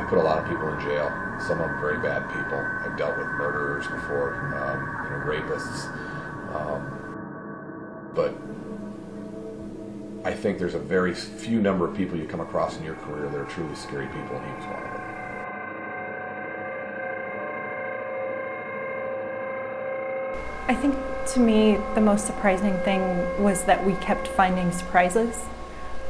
put a lot of people in jail, some of them very bad people. I've dealt with murderers before, rapists. But I think there's a very few number of people you come across in your career that are truly scary people, and he was one of them. I think to me the most surprising thing was that we kept finding surprises.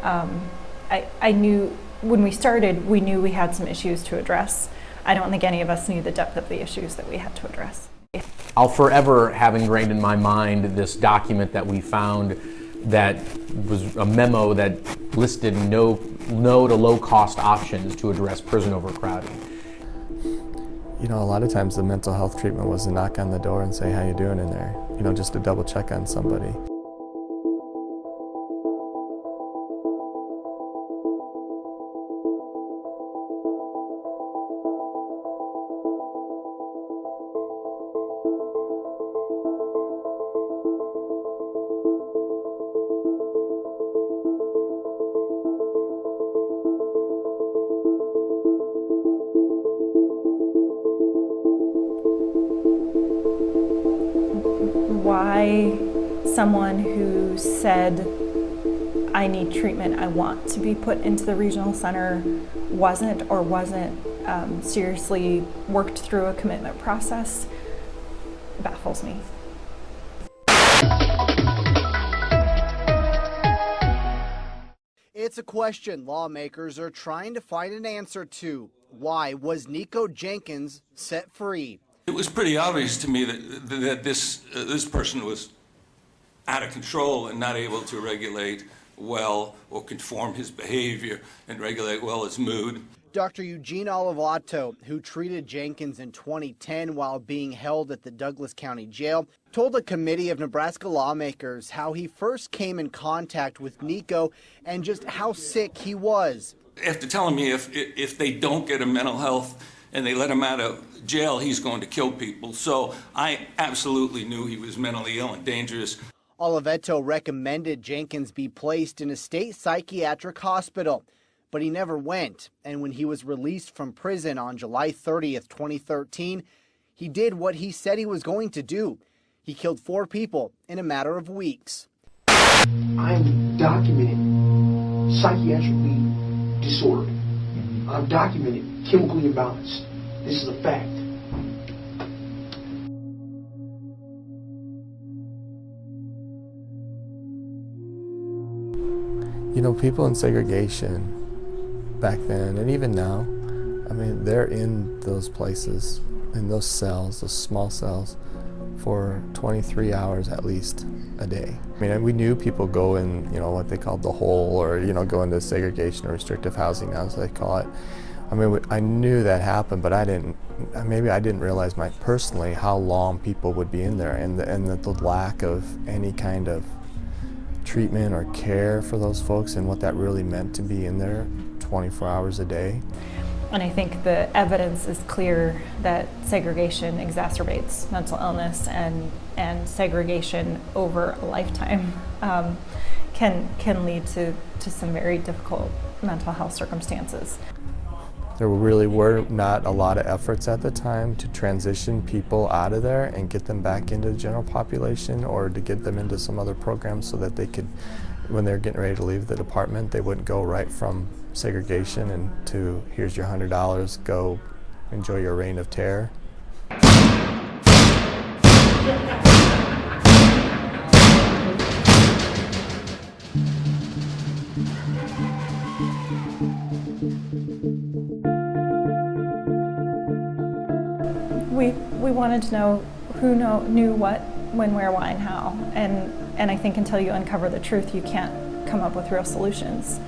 I knew when we started, we knew we had some issues to address. I don't think any of us knew the depth of the issues that we had to address. I'll forever have ingrained in my mind this document that we found that was a memo that listed no to low cost options to address prison overcrowding. You know, a lot of times the mental health treatment was to knock on the door and say, how you doing in there? You know, just to double check on somebody. Why someone who said, I need treatment, I want to be put into the regional center, wasn't seriously worked through a commitment process baffles me. It's a question lawmakers are trying to find an answer to. Why was Nikko Jenkins set free? It was pretty obvious to me that this person was out of control and not able to regulate well or conform his behavior and regulate well his mood. Dr. Eugene Olivato, who treated Jenkins in 2010 while being held at the Douglas County Jail, told a committee of Nebraska lawmakers how he first came in contact with Nikko and just how sick he was. After telling me if they don't get a mental health and they let him out of jail, he's going to kill people. So I absolutely knew he was mentally ill and dangerous. Oliveto recommended Jenkins be placed in a state psychiatric hospital, but he never went. And when he was released from prison on July 30th, 2013, he did what he said he was going to do. He killed 4 people in a matter of weeks. I'm documented psychiatrically disordered. I'm documented chemically imbalanced. This is a fact. You know, people in segregation back then and even now, I mean, they're in those places, in those cells, those small cells, for 23 hours at least a day. I mean, we knew people go in, you know, what they called the hole, or, you know, go into segregation or restrictive housing now, as they call it. I mean, I knew that happened, but maybe I didn't realize personally how long people would be in there, and the lack of any kind of treatment or care for those folks, and what that really meant to be in there 24 hours a day. And I think the evidence is clear that segregation exacerbates mental illness, and segregation over a lifetime can lead to some very difficult mental health circumstances. There really were not a lot of efforts at the time to transition people out of there and get them back into the general population, or to get them into some other programs so that they could, when they're getting ready to leave the department, they wouldn't go right from segregation and to, here's your $100, go enjoy your reign of terror. We wanted to know who knew what, when, where, why, and how. And I think until you uncover the truth, you can't come up with real solutions.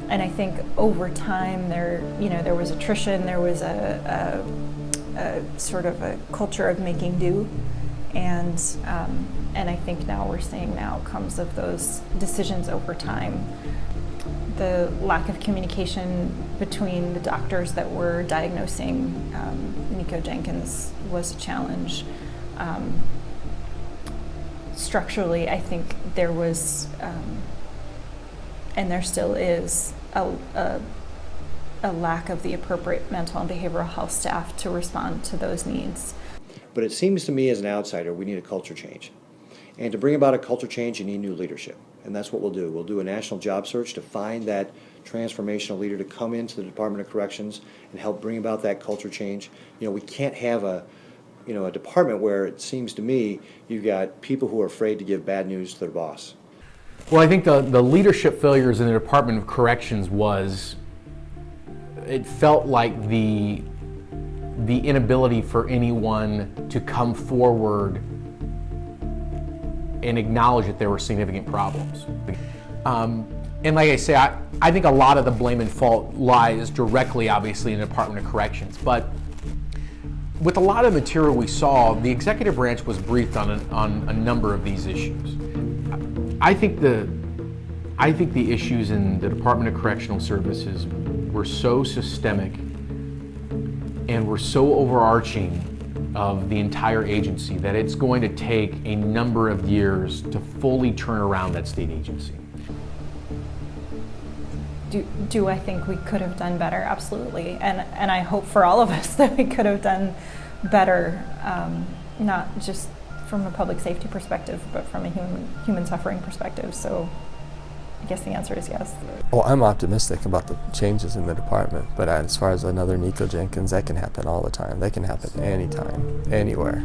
And I think over time there was attrition, there was a sort of a culture of making do, and I think now we're seeing the outcomes of those decisions over time. The lack of communication between the doctors that were diagnosing Nikko Jenkins was a challenge. Structurally, I think there was, and there still is, a a lack of the appropriate mental and behavioral health staff to respond to those needs. But it seems to me as an outsider, we need a culture change. And to bring about a culture change, you need new leadership. And that's what we'll do. We'll do a national job search to find that transformational leader to come into the Department of Corrections and help bring about that culture change. You know, we can't have a department where it seems to me you've got people who are afraid to give bad news to their boss. Well, I think the leadership failures in the Department of Corrections it felt like the inability for anyone to come forward and acknowledge that there were significant problems. And like I say, I think a lot of the blame and fault lies directly, obviously, in the Department of Corrections. But with a lot of material we saw, the executive branch was briefed on a number of these issues. I think the issues in the Department of Correctional Services were so systemic and were so overarching of the entire agency that it's going to take a number of years to fully turn around that state agency. Do I think we could have done better? Absolutely. And I hope for all of us that we could have done better, not just from a public safety perspective, but from a human suffering perspective. So I guess the answer is yes. Well, I'm optimistic about the changes in the department, but as far as another Nikko Jenkins, that can happen all the time. That can happen anytime, anywhere.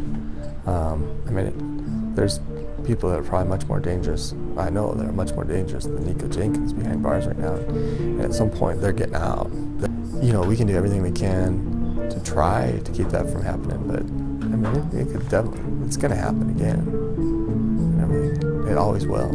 There's people that are probably much more dangerous. I know they're much more dangerous than Nikko Jenkins behind bars right now. And at some point, they're getting out. You know, we can do everything we can to try to keep that from happening, but it could definitely, it's going to happen again. It always will.